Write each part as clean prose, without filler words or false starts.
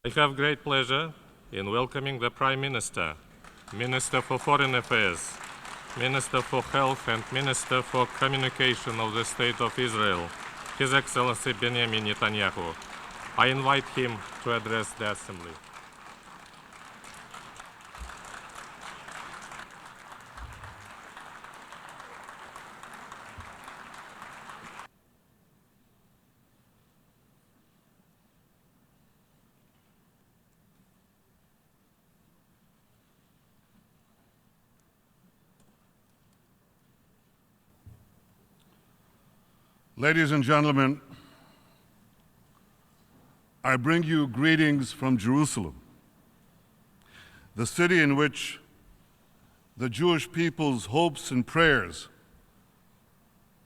I have great pleasure in welcoming the Prime Minister, Minister for Foreign Affairs, Minister for Health and Minister for Communication of the State of Israel, His Excellency Benimin Netanyahu. I invite him to address the Assembly. Ladies and gentlemen, I bring you greetings from Jerusalem, the city in which the Jewish people's hopes and prayers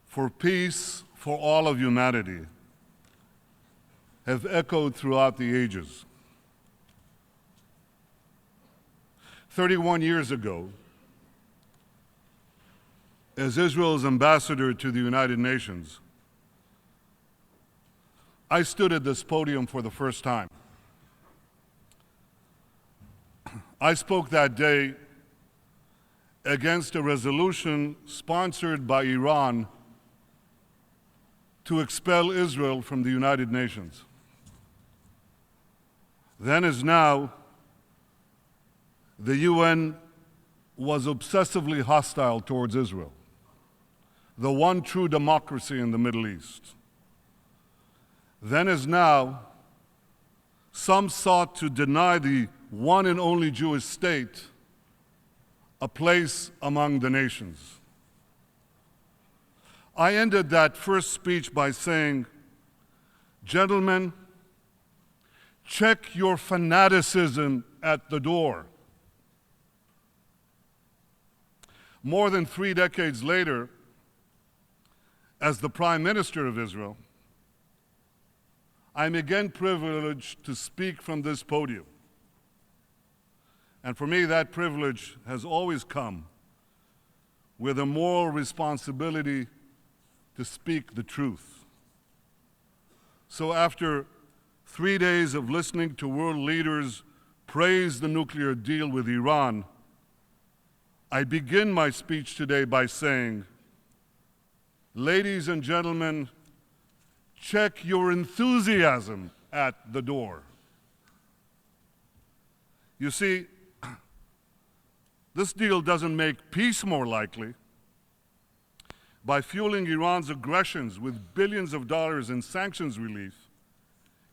for peace for all of humanity have echoed throughout the ages. 31 years ago, as Israel's ambassador to the United Nations, I stood at this podium for the first time. I spoke that day against a resolution sponsored by Iran to expel Israel from the United Nations. Then as now, the UN was obsessively hostile towards Israel, the one true democracy in the Middle East. Then as now, some sought to deny the one and only Jewish state a place among the nations. I ended that first speech by saying, "Gentlemen, check your fanaticism at the door." More than 3 decades later, as the Prime Minister of Israel, I'm again privileged to speak from this podium. And for me, that privilege has always come with a moral responsibility to speak the truth. So after 3 days of listening to world leaders praise the nuclear deal with Iran, I begin my speech today by saying, ladies and gentlemen, check your enthusiasm at the door. You see, this deal doesn't make peace more likely. By fueling Iran's aggressions with billions of dollars in sanctions relief,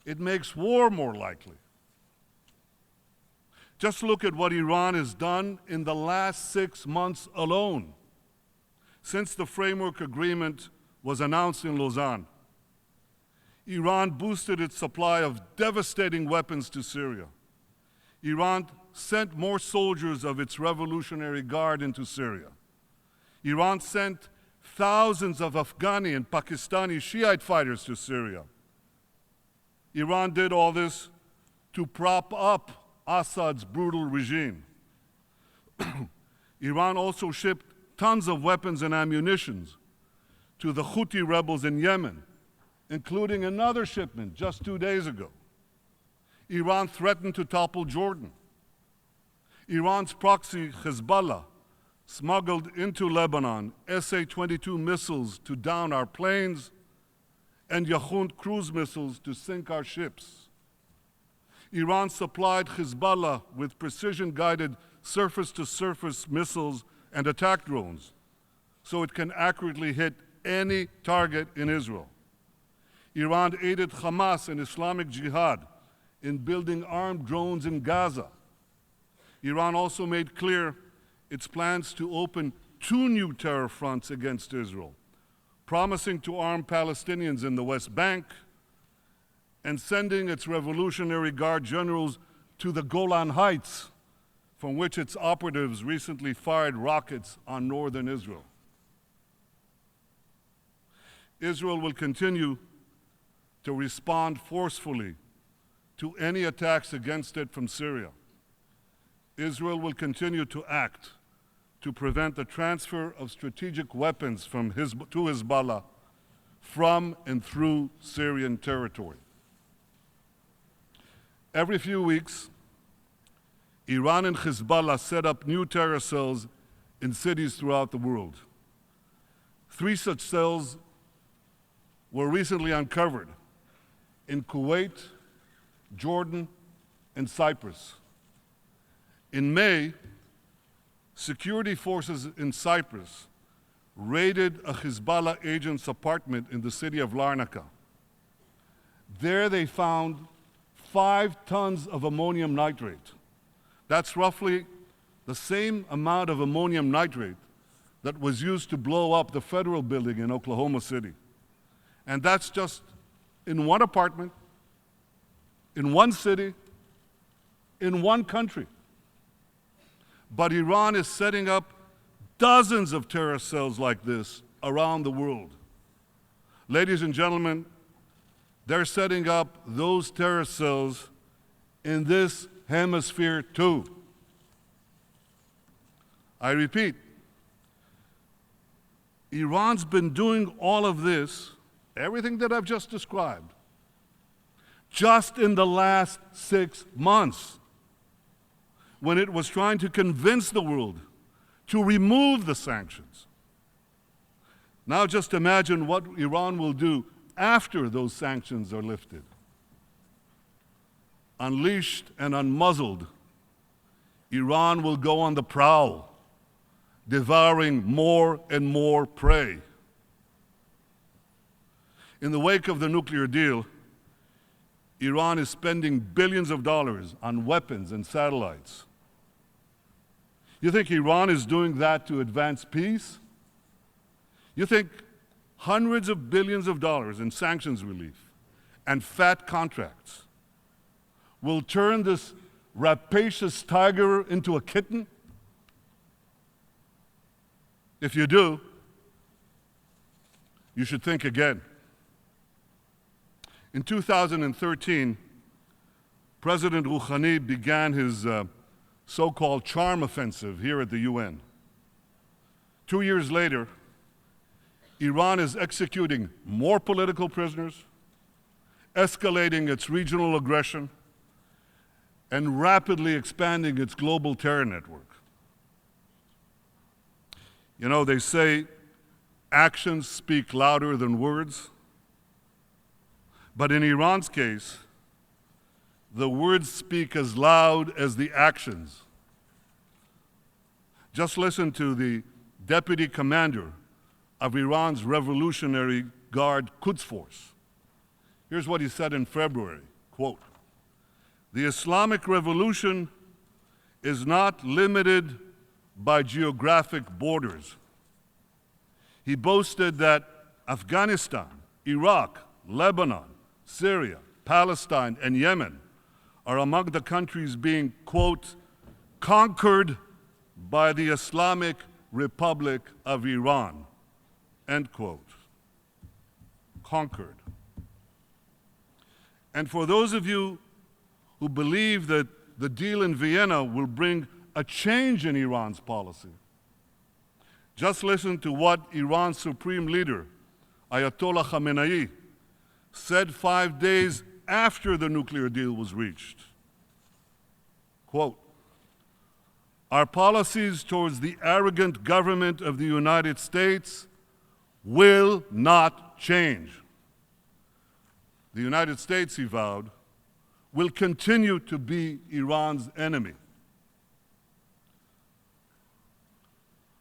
it makes war more likely. Just look at what Iran has done in the last 6 months alone, since the framework agreement was announced in Lausanne. Iran boosted its supply of devastating weapons to Syria. Iran sent more soldiers of its Revolutionary Guard into Syria. Iran sent thousands of Afghani and Pakistani Shiite fighters to Syria. Iran did all this to prop up Assad's brutal regime. Iran also shipped tons of weapons and ammunition to the Houthi rebels in Yemen, including another shipment just 2 days ago. Iran threatened to topple Jordan. Iran's proxy, Hezbollah, smuggled into Lebanon SA-22 missiles to down our planes and Yahoun cruise missiles to sink our ships. Iran supplied Hezbollah with precision-guided surface-to-surface missiles and attack drones so it can accurately hit any target in Israel. Iran aided Hamas and Islamic Jihad in building armed drones in Gaza. Iran also made clear its plans to open 2 new terror fronts against Israel, promising to arm Palestinians in the West Bank and sending its Revolutionary Guard generals to the Golan Heights, from which its operatives recently fired rockets on northern Israel. Israel will continue to respond forcefully to any attacks against it from Syria. Israel will continue to act to prevent the transfer of strategic weapons to Hezbollah from and through Syrian territory. Every few weeks, Iran and Hezbollah set up new terror cells in cities throughout the world. 3 such cells were recently uncovered in Kuwait, Jordan, and Cyprus. In May, security forces in Cyprus raided a Hezbollah agent's apartment in the city of Larnaca. There they found 5 tons of ammonium nitrate. That's roughly the same amount of ammonium nitrate that was used to blow up the federal building in Oklahoma City. And that's just in one apartment, in one city, in one country. But Iran is setting up dozens of terror cells like this around the world. Ladies and gentlemen, they're setting up those terror cells in this hemisphere too. I repeat, Iran's been doing all of this, everything that I've just described, just in the last 6 months, when it was trying to convince the world to remove the sanctions. Now just imagine what Iran will do after those sanctions are lifted. Unleashed and unmuzzled, Iran will go on the prowl, devouring more and more prey. In the wake of the nuclear deal, Iran is spending billions of dollars on weapons and satellites. You think Iran is doing that to advance peace? You think hundreds of billions of dollars in sanctions relief and fat contracts will turn this rapacious tiger into a kitten? If you do, you should think again. In 2013, President Rouhani began his so-called charm offensive here at the UN. 2 years later, Iran is executing more political prisoners, escalating its regional aggression, and rapidly expanding its global terror network. You know, they say actions speak louder than words. But in Iran's case, the words speak as loud as the actions. Just listen to the deputy commander of Iran's Revolutionary Guard Quds Force. Here's what he said in February, quote, "The Islamic Revolution is not limited by geographic borders." He boasted that Afghanistan, Iraq, Lebanon, Syria, Palestine, and Yemen are among the countries being, quote, "conquered by the Islamic Republic of Iran," end quote. Conquered. And for those of you who believe that the deal in Vienna will bring a change in Iran's policy, just listen to what Iran's supreme leader, Ayatollah Khamenei, said 5 days after the nuclear deal was reached. Quote, "Our policies towards the arrogant government of the United States will not change. The United States," he vowed, "will continue to be Iran's enemy."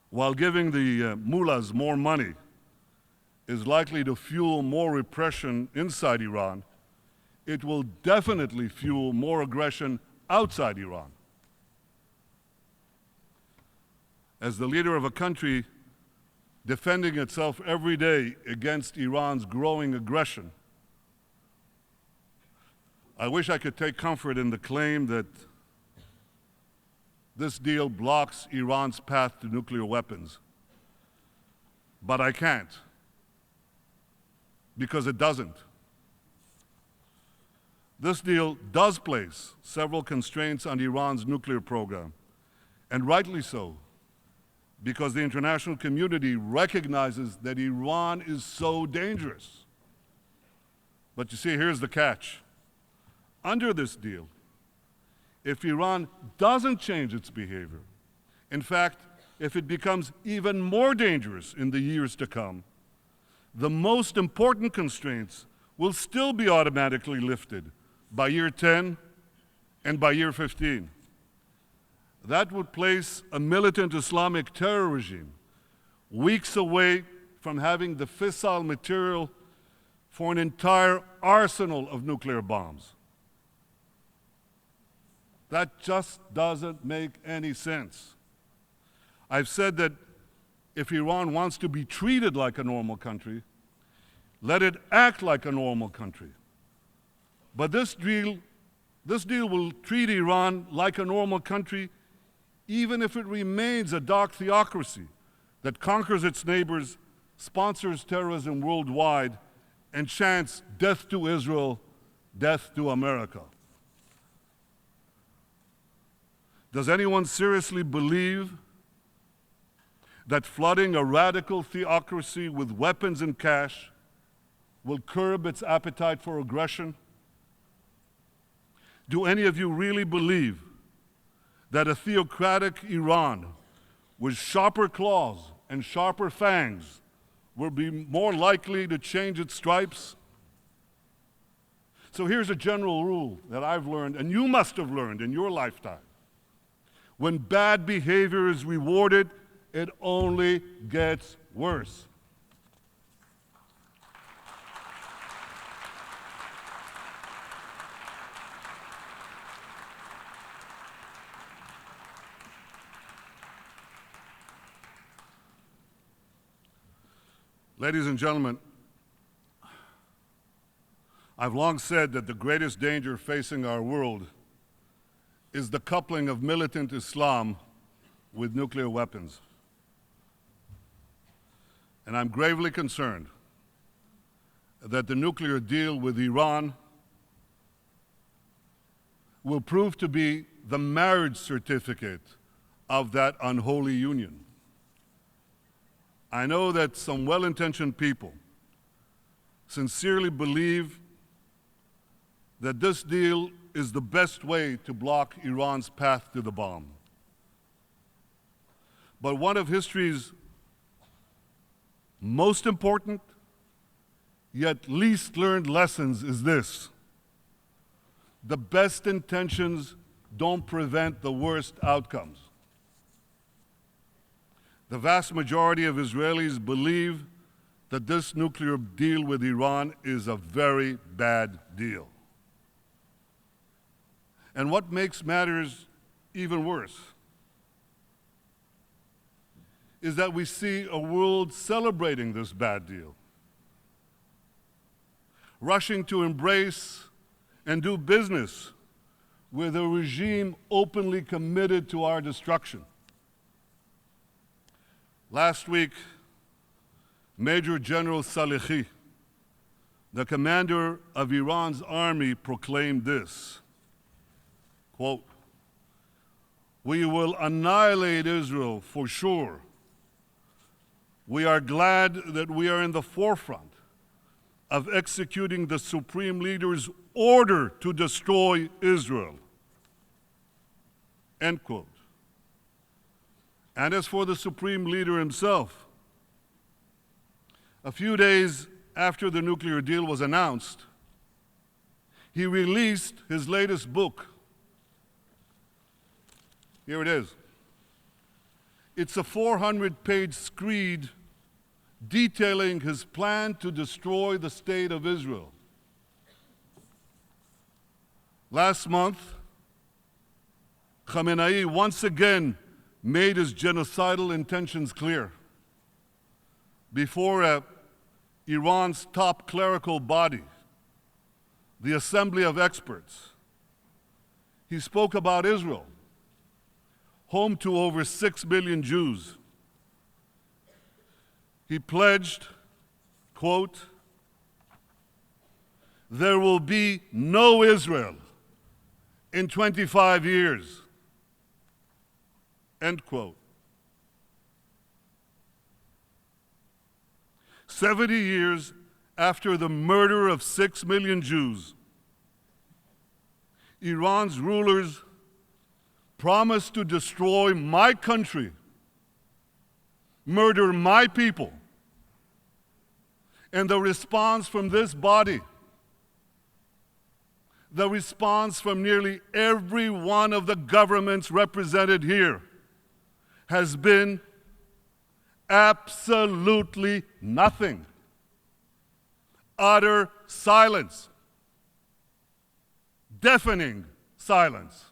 While giving the mullahs more money is likely to fuel more repression inside Iran, it will definitely fuel more aggression outside Iran. As the leader of a country defending itself every day against Iran's growing aggression, I wish I could take comfort in the claim that this deal blocks Iran's path to nuclear weapons. But I can't, because it doesn't. This deal does place several constraints on Iran's nuclear program, and rightly so, because the international community recognizes that Iran is so dangerous. But you see, here's the catch. Under this deal, if Iran doesn't change its behavior, in fact, if it becomes even more dangerous in the years to come, the most important constraints will still be automatically lifted by year 10 and by year 15. That would place a militant Islamic terror regime weeks away from having the fissile material for an entire arsenal of nuclear bombs. That just doesn't make any sense. I've said that if Iran wants to be treated like a normal country, let it act like a normal country. But this deal will treat Iran like a normal country even if it remains a dark theocracy that conquers its neighbors, sponsors terrorism worldwide, and chants death to Israel, death to America. Does anyone seriously believe that flooding a radical theocracy with weapons and cash will curb its appetite for aggression? Do any of you really believe that a theocratic Iran with sharper claws and sharper fangs will be more likely to change its stripes? So here's a general rule that I've learned, and you must have learned in your lifetime. When bad behavior is rewarded, it only gets worse. Ladies and gentlemen, I've long said that the greatest danger facing our world is the coupling of militant Islam with nuclear weapons. And I'm gravely concerned that the nuclear deal with Iran will prove to be the marriage certificate of that unholy union. I know that some well-intentioned people sincerely believe that this deal is the best way to block Iran's path to the bomb. But one of history's most important, yet least learned lessons is this: the best intentions don't prevent the worst outcomes. The vast majority of Israelis believe that this nuclear deal with Iran is a very bad deal. And what makes matters even worse is that we see a world celebrating this bad deal, rushing to embrace and do business with a regime openly committed to our destruction. Last week, Major General Salehi, the commander of Iran's army, proclaimed this, quote, "We will annihilate Israel for sure. We are glad that we are in the forefront of executing the Supreme Leader's order to destroy Israel." End quote. And as for the Supreme Leader himself, a few days after the nuclear deal was announced, he released his latest book. Here it is. It's a 400-page screed detailing his plan to destroy the state of Israel. Last month, Khamenei once again made his genocidal intentions clear before Iran's top clerical body, the Assembly of Experts. He spoke about Israel, home to over 6 million Jews. He pledged, quote, "There will be no Israel in 25 years." End quote. 70 years after the murder of 6 million Jews, Iran's rulers promise to destroy my country, murder my people, and the response from this body, the response from nearly every one of the governments represented here has been absolutely nothing. Utter silence. Deafening silence.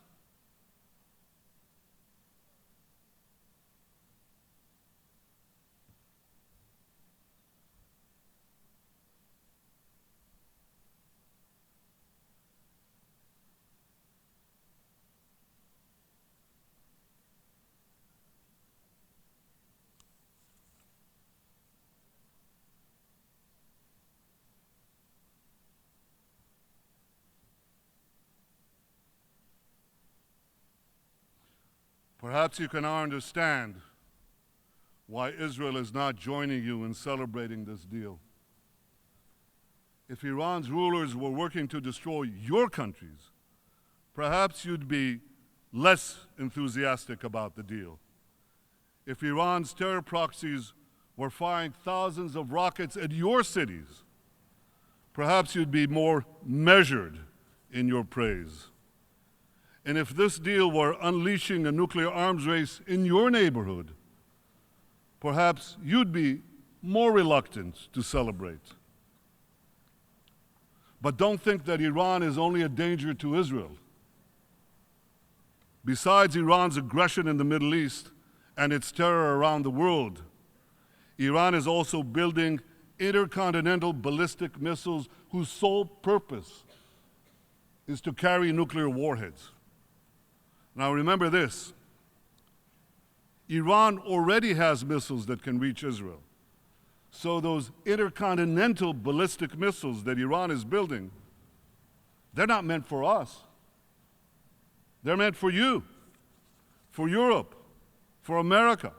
Perhaps you can now understand why Israel is not joining you in celebrating this deal. If Iran's rulers were working to destroy your countries, perhaps you'd be less enthusiastic about the deal. If Iran's terror proxies were firing thousands of rockets at your cities, perhaps you'd be more measured in your praise. And if this deal were unleashing a nuclear arms race in your neighborhood, perhaps you'd be more reluctant to celebrate. But don't think that Iran is only a danger to Israel. Besides Iran's aggression in the Middle East and its terror around the world, Iran is also building intercontinental ballistic missiles whose sole purpose is to carry nuclear warheads. Now remember this, Iran already has missiles that can reach Israel. So those intercontinental ballistic missiles that Iran is building, they're not meant for us. They're meant for you, for Europe, for America,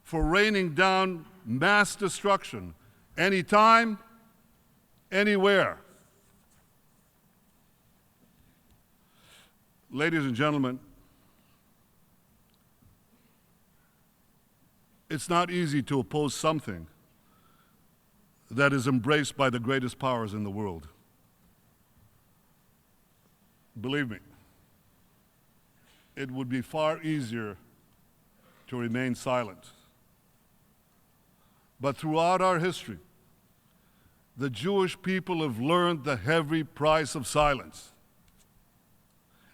for raining down mass destruction anytime, anywhere. Ladies and gentlemen, it's not easy to oppose something that is embraced by the greatest powers in the world. Believe me, it would be far easier to remain silent. But throughout our history, the Jewish people have learned the heavy price of silence.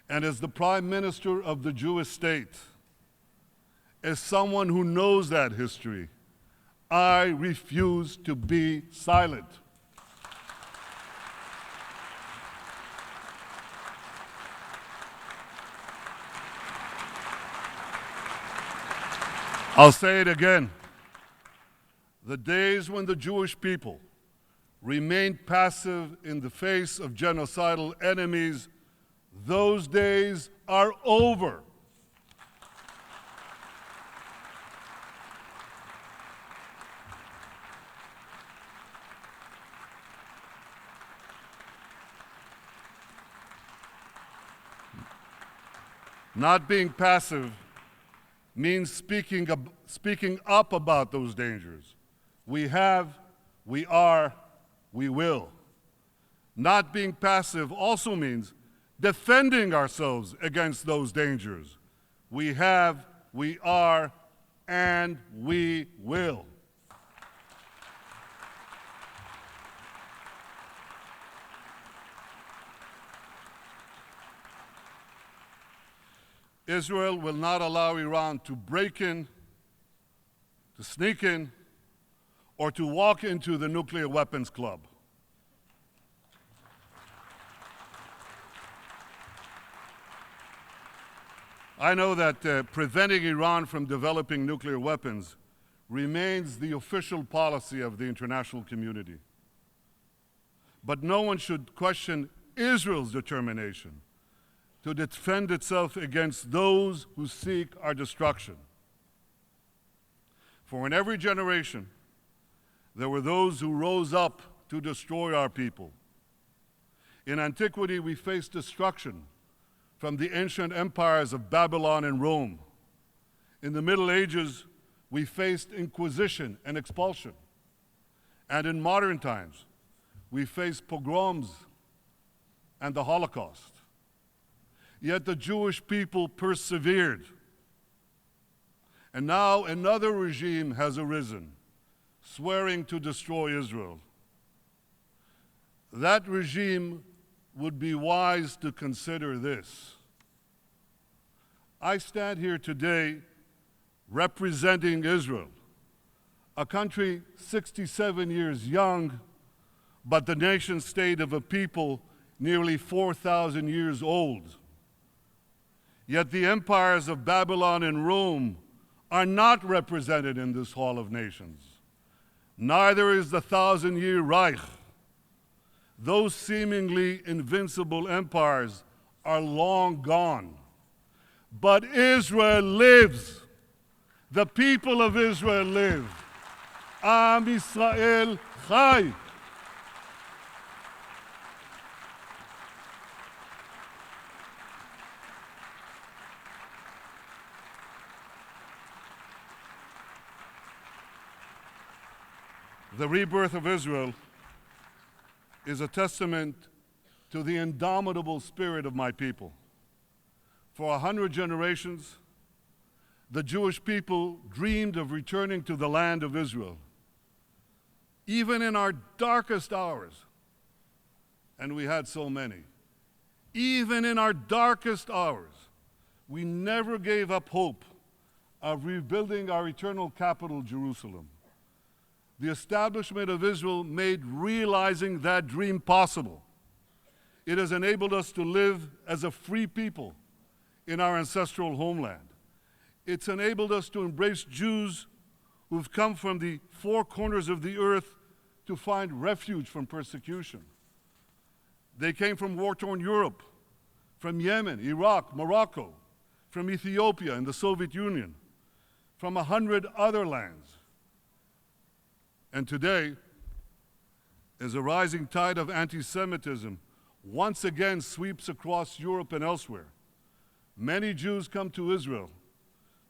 And as the Prime Minister of the Jewish state, as someone who knows that history, I refuse to be silent. I'll say it again. The days when the Jewish people remained passive in the face of genocidal enemies, those days are over. Not being passive means speaking up about those dangers. We have, we are, we will. Not being passive also means defending ourselves against those dangers. We have, we are, and we will. Israel will not allow Iran to break in, to sneak in, or to walk into the nuclear weapons club. I know that preventing Iran from developing nuclear weapons remains the official policy of the international community. But no one should question Israel's determination to defend itself against those who seek our destruction. For in every generation, there were those who rose up to destroy our people. In antiquity, we faced destruction from the ancient empires of Babylon and Rome. In the Middle Ages, we faced inquisition and expulsion. And in modern times, we face pogroms and the Holocaust. Yet the Jewish people persevered. And now another regime has arisen, swearing to destroy Israel. That regime would be wise to consider this. I stand here today representing Israel, a country 67 years young, but the nation state of a people nearly 4,000 years old. Yet the empires of Babylon and Rome are not represented in this Hall of Nations. Neither is the 1,000-year Reich. Those seemingly invincible empires are long gone. But Israel lives. The people of Israel live. Am Yisrael Chai. The rebirth of Israel is a testament to the indomitable spirit of my people. For 100 generations, the Jewish people dreamed of returning to the land of Israel. Even in our darkest hours, and we had so many, even in our darkest hours, we never gave up hope of rebuilding our eternal capital, Jerusalem. The establishment of Israel made realizing that dream possible. It has enabled us to live as a free people in our ancestral homeland. It's enabled us to embrace Jews who've come from the four corners of the earth to find refuge from persecution. They came from war-torn Europe, from Yemen, Iraq, Morocco, from Ethiopia and the Soviet Union, from 100 other lands. And today, as a rising tide of anti-Semitism once again sweeps across Europe and elsewhere, many Jews come to Israel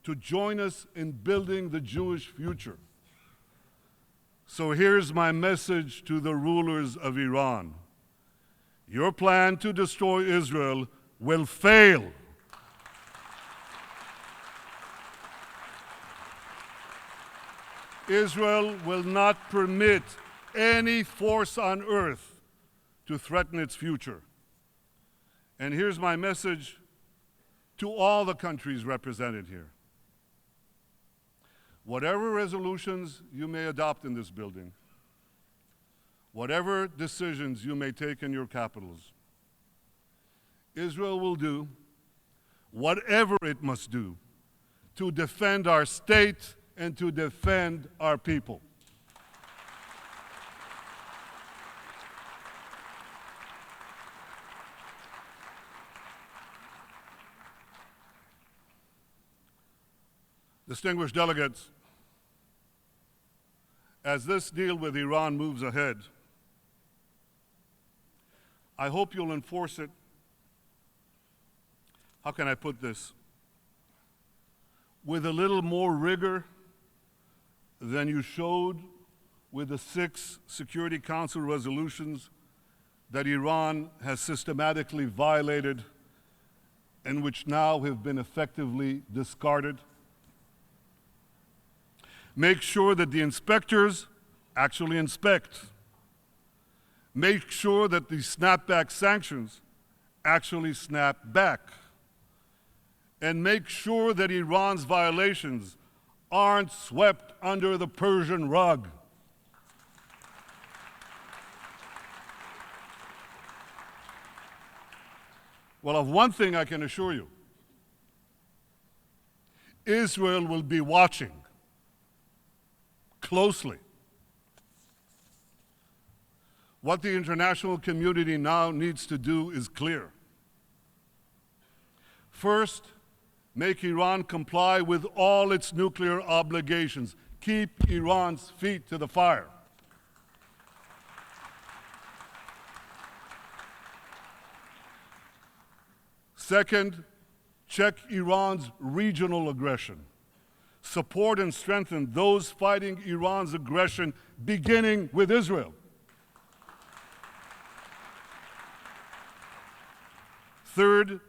to join us in building the Jewish future. So here's my message to the rulers of Iran. Your plan to destroy Israel will fail. Israel will not permit any force on earth to threaten its future. And here's my message to all the countries represented here. Whatever resolutions you may adopt in this building, whatever decisions you may take in your capitals, Israel will do whatever it must do to defend our state and to defend our people. Distinguished delegates, as this deal with Iran moves ahead, I hope you'll enforce it. How can I put this? With a little more rigor than you showed with the 6 Security Council resolutions that Iran has systematically violated and which now have been effectively discarded. Make sure that the inspectors actually inspect. Make sure that the snapback sanctions actually snap back. And make sure that Iran's violations aren't swept under the Persian rug. Well, of one thing I can assure you, Israel will be watching closely. What the international community now needs to do is clear. First, make Iran comply with all its nuclear obligations. Keep Iran's feet to the fire. Second, check Iran's regional aggression. Support and strengthen those fighting Iran's aggression, beginning with Israel. Third,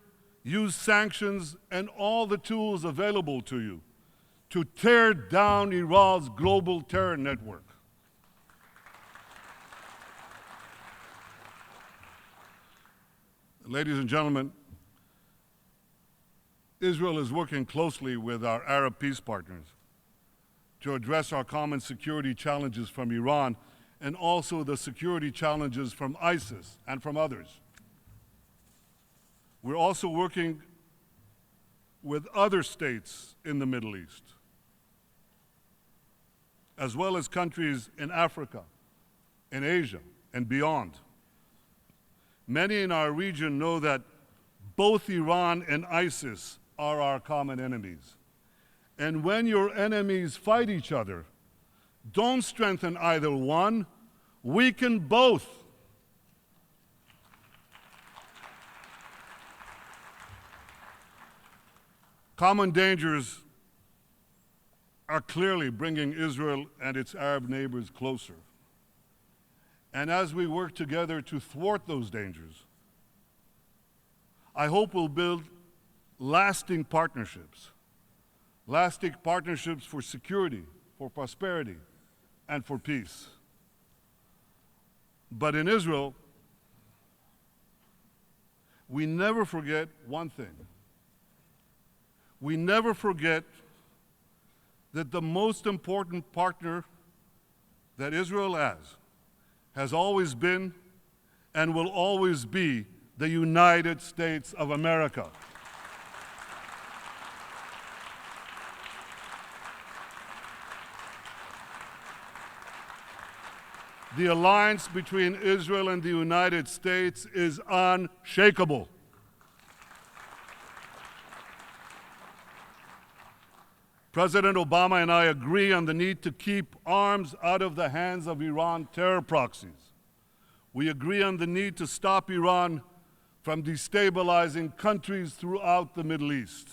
use sanctions and all the tools available to you to tear down Iran's global terror network. Ladies and gentlemen, Israel is working closely with our Arab peace partners to address our common security challenges from Iran and also the security challenges from ISIS and from others. We're also working with other states in the Middle East, as well as countries in Africa, in Asia, and beyond. Many in our region know that both Iran and ISIS are our common enemies. And when your enemies fight each other, don't strengthen either one, weaken both. Common dangers are clearly bringing Israel and its Arab neighbors closer. And as we work together to thwart those dangers, I hope we'll build lasting partnerships for security, for prosperity, and for peace. But in Israel, we never forget one thing. We never forget that the most important partner that Israel has always been and will always be the United States of America. The alliance between Israel and the United States is unshakable. President Obama and I agree on the need to keep arms out of the hands of Iran terror proxies. We agree on the need to stop Iran from destabilizing countries throughout the Middle East.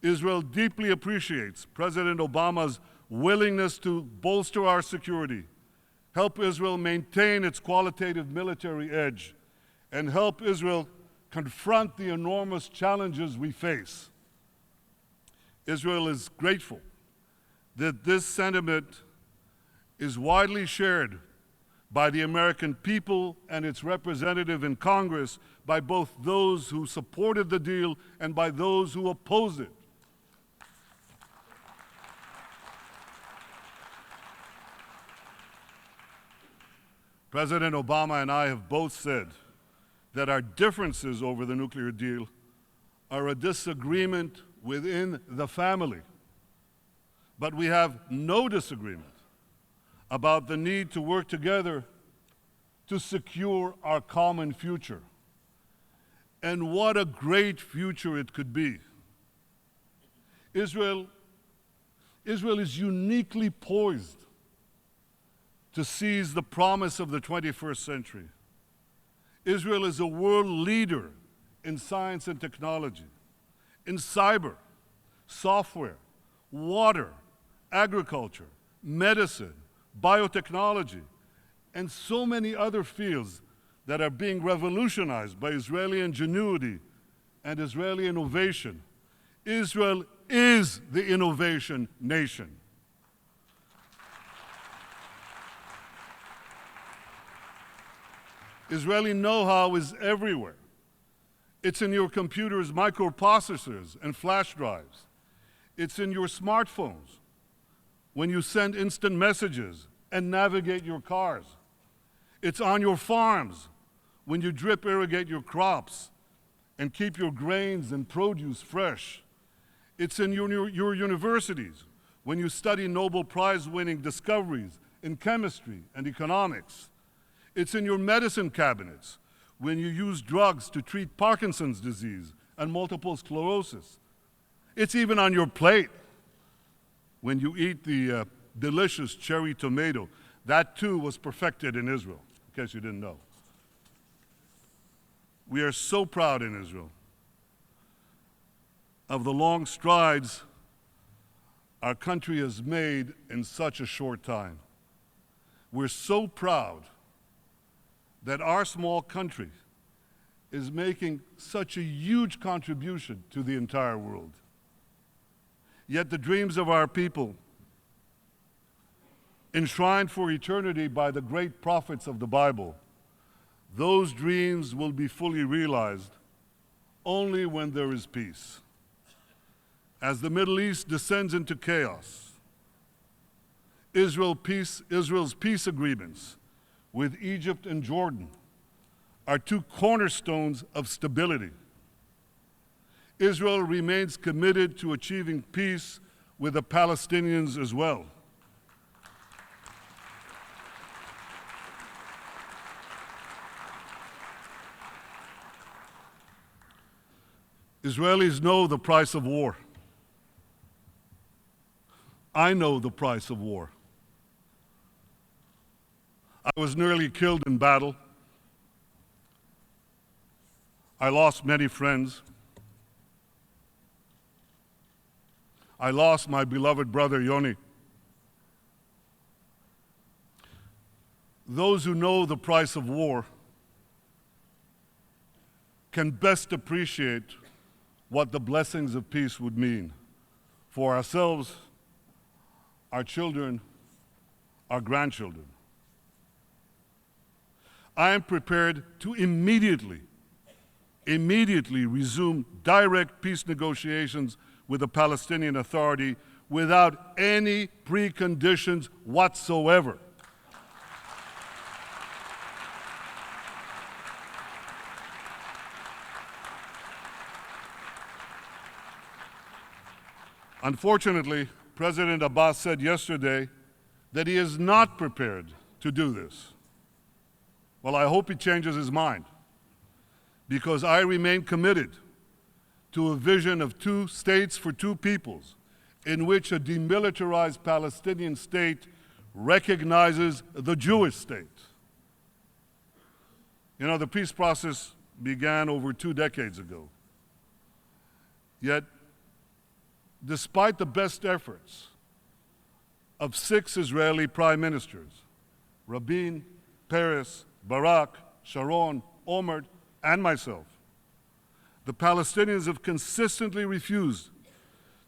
Israel deeply appreciates President Obama's willingness to bolster our security, help Israel maintain its qualitative military edge, and help Israel confront the enormous challenges we face. Israel is grateful that this sentiment is widely shared by the American people and its representative in Congress, by both those who supported the deal and by those who opposed it. President Obama and I have both said that our differences over the nuclear deal are a disagreement within the family. But we have no disagreement about the need to work together to secure our common future. And what a great future it could be. Israel is uniquely poised to seize the promise of the 21st century. Israel is a world leader in science and technology, in cyber, software, water, agriculture, medicine, biotechnology, and so many other fields that are being revolutionized by Israeli ingenuity and Israeli innovation. Israel is the innovation nation. Israeli know-how is everywhere. It's in your computer's microprocessors and flash drives. It's in your smartphones when you send instant messages and navigate your cars. It's on your farms when you drip irrigate your crops and keep your grains and produce fresh. It's in your universities when you study Nobel Prize-winning discoveries in chemistry and economics. It's in your medicine cabinets when you use drugs to treat Parkinson's disease and multiple sclerosis. It's even on your plate when you eat the delicious cherry tomato. That too was perfected in Israel, in case you didn't know. We are so proud in Israel of the long strides our country has made in such a short time. We're so proud that our small country is making such a huge contribution to the entire world. Yet the dreams of our people, enshrined for eternity by the great prophets of the Bible, those dreams will be fully realized only when there is peace. As the Middle East descends into chaos, Israel's peace agreements with Egypt and Jordan are two cornerstones of stability. Israel remains committed to achieving peace with the Palestinians as well. Israelis know the price of war. I know the price of war. I was nearly killed in battle. I lost many friends. I lost my beloved brother Yoni. Those who know the price of war can best appreciate what the blessings of peace would mean for ourselves, our children, our grandchildren. I am prepared to immediately resume direct peace negotiations with the Palestinian Authority without any preconditions whatsoever. Unfortunately, President Abbas said yesterday that he is not prepared to do this. Well, I hope he changes his mind, because I remain committed to a vision of two states for two peoples, in which a demilitarized Palestinian state recognizes the Jewish state. You know, the peace process began over 2 decades ago. Yet, despite the best efforts of 6 Israeli prime ministers, Rabin, Peres, Barak, Sharon, Omar, and myself, the Palestinians have consistently refused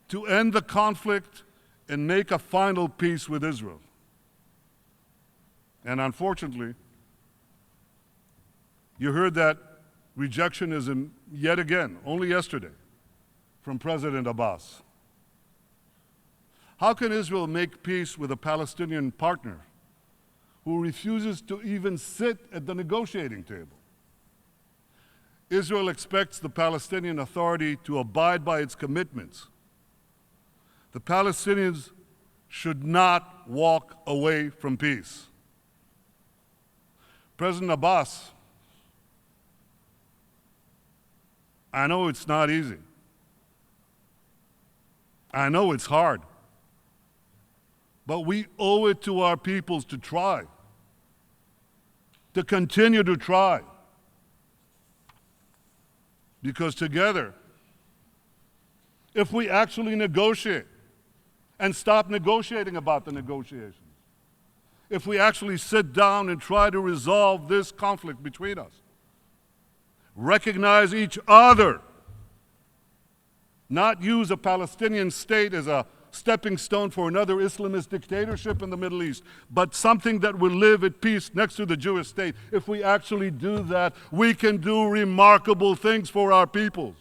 to end the conflict and make a final peace with Israel. And unfortunately, you heard that rejectionism yet again, only yesterday, from President Abbas. How can Israel make peace with a Palestinian partner who refuses to even sit at the negotiating table? Israel expects the Palestinian Authority to abide by its commitments. The Palestinians should not walk away from peace. President Abbas, I know it's not easy. I know it's hard. But we owe it to our peoples to try, to continue to try. Because together, if we actually negotiate and stop negotiating about the negotiations, if we actually sit down and try to resolve this conflict between us, recognize each other, not use a Palestinian state as a stepping stone for another Islamist dictatorship in the Middle East, but something that will live at peace next to the Jewish state. If we actually do that, we can do remarkable things for our peoples.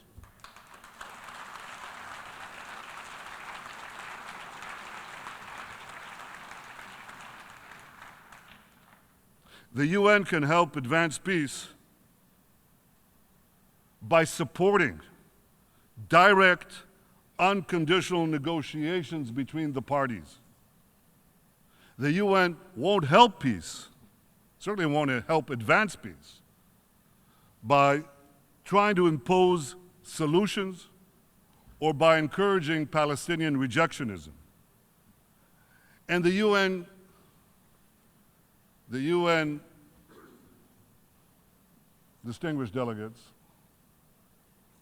The UN can help advance peace by supporting direct, unconditional negotiations between the parties. The UN won't help peace, certainly won't help advance peace, by trying to impose solutions or by encouraging Palestinian rejectionism. And the UN distinguished delegates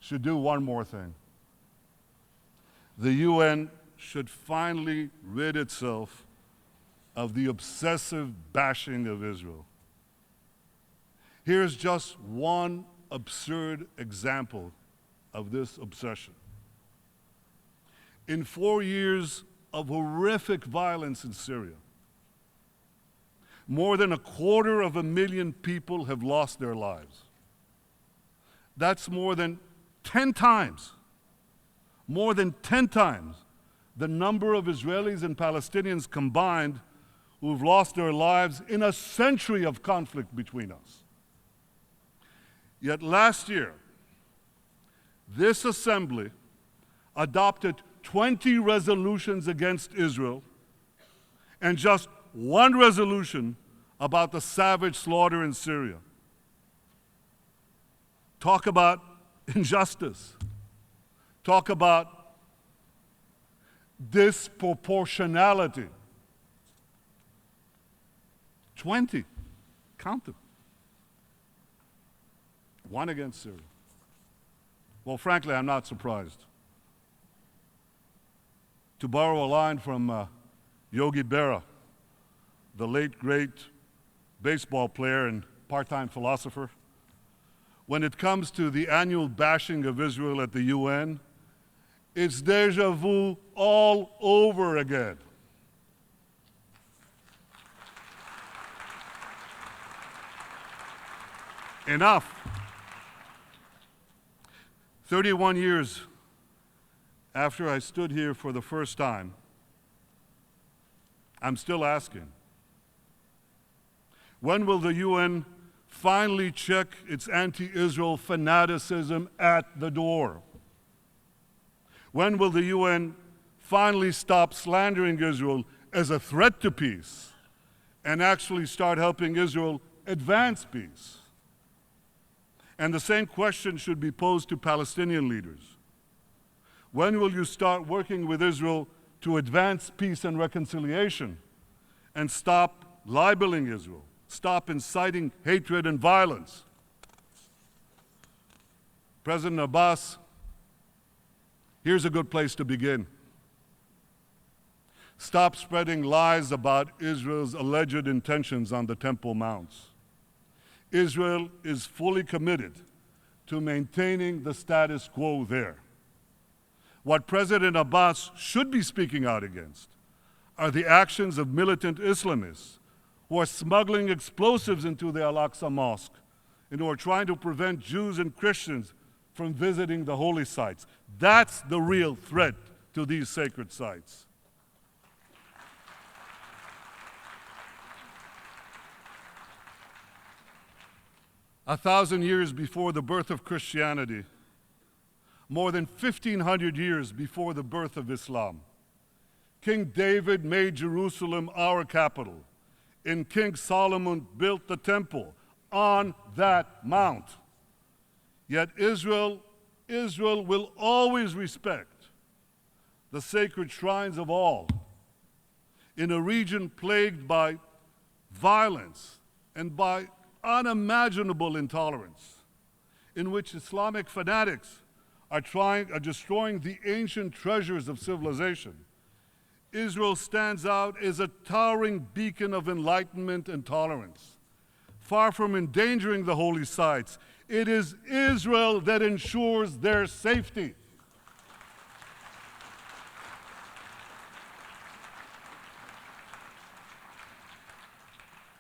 should do one more thing. the UN should finally rid itself of the obsessive bashing of Israel. Here's just one absurd example of this obsession. In 4 years of horrific violence in Syria, more than 250,000 people have lost their lives. That's more than 10 times the number of Israelis and Palestinians combined who've lost their lives in a century of conflict between us. Yet last year, this assembly adopted 20 resolutions against Israel and just one resolution about the savage slaughter in Syria. Talk about injustice. Talk about disproportionality. 20. Count them. One against Syria. Well, frankly, I'm not surprised. To borrow a line from Yogi Berra, the late, great baseball player and part-time philosopher, when it comes to the annual bashing of Israel at the UN, it's déjà vu all over again. Enough. 31 years after I stood here for the first time, I'm still asking, when will the UN finally check its anti-Israel fanaticism at the door? When will the UN finally stop slandering Israel as a threat to peace and actually start helping Israel advance peace? And the same question should be posed to Palestinian leaders. When will you start working with Israel to advance peace and reconciliation and stop libeling Israel, stop inciting hatred and violence? President Abbas, here's a good place to begin. Stop spreading lies about Israel's alleged intentions on the Temple Mounts. Israel is fully committed to maintaining the status quo there. What President Abbas should be speaking out against are the actions of militant Islamists who are smuggling explosives into the Al-Aqsa Mosque and who are trying to prevent Jews and Christians from visiting the holy sites. That's the real threat to these sacred sites. A 1,000 years before the birth of Christianity, more than 1,500 years before the birth of Islam, King David made Jerusalem our capital, and King Solomon built the temple on that mount. Yet Israel will always respect the sacred shrines of all in a region plagued by violence and by unimaginable intolerance, in which Islamic fanatics are destroying the ancient treasures of civilization. Israel stands out as a towering beacon of enlightenment and tolerance. Far from endangering the holy sites, it is Israel that ensures their safety.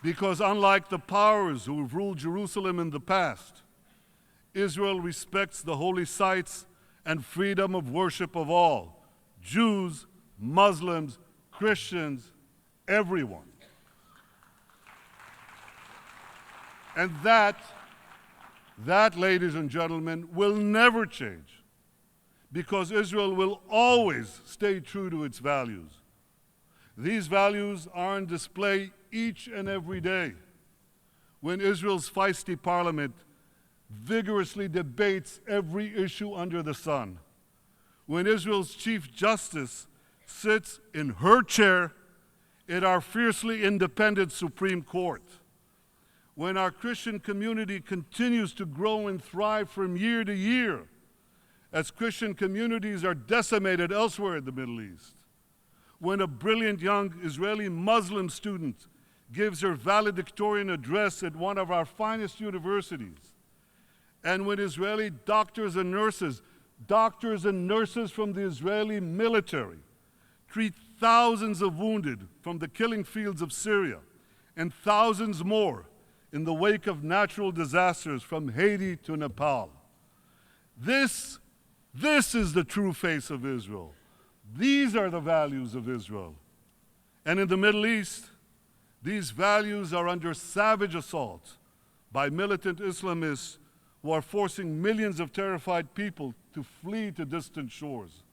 Because unlike the powers who have ruled Jerusalem in the past, Israel respects the holy sites and freedom of worship of all, Jews, Muslims, Christians, everyone. And that, ladies and gentlemen, will never change, because Israel will always stay true to its values. These values are on display each and every day when Israel's feisty parliament vigorously debates every issue under the sun, when Israel's Chief Justice sits in her chair at our fiercely independent Supreme Court, when our Christian community continues to grow and thrive from year to year, as Christian communities are decimated elsewhere in the Middle East, when a brilliant young Israeli Muslim student gives her valedictorian address at one of our finest universities, and when Israeli doctors and nurses from the Israeli military treat thousands of wounded from the killing fields of Syria and thousands more in the wake of natural disasters from Haiti to Nepal. This is the true face of Israel. These are the values of Israel. And in the Middle East, these values are under savage assault by militant Islamists who are forcing millions of terrified people to flee to distant shores.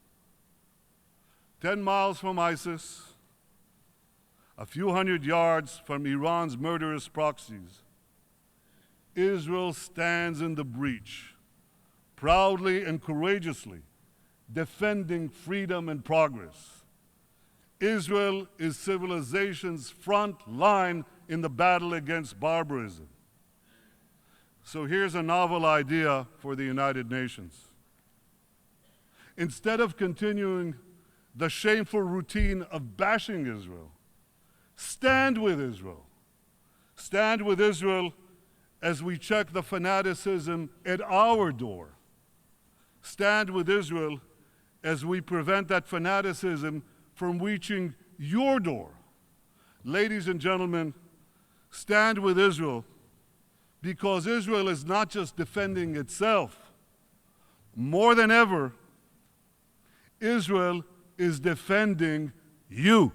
10 miles from ISIS, a few hundred yards from Iran's murderous proxies, Israel stands in the breach, proudly and courageously defending freedom and progress. Israel is civilization's front line in the battle against barbarism. So here's a novel idea for the United Nations. Instead of continuing the shameful routine of bashing Israel, stand with Israel. Stand with Israel as we check the fanaticism at our door. Stand with Israel as we prevent that fanaticism from reaching your door. Ladies and gentlemen, stand with Israel, because Israel is not just defending itself. More than ever, Israel is defending you.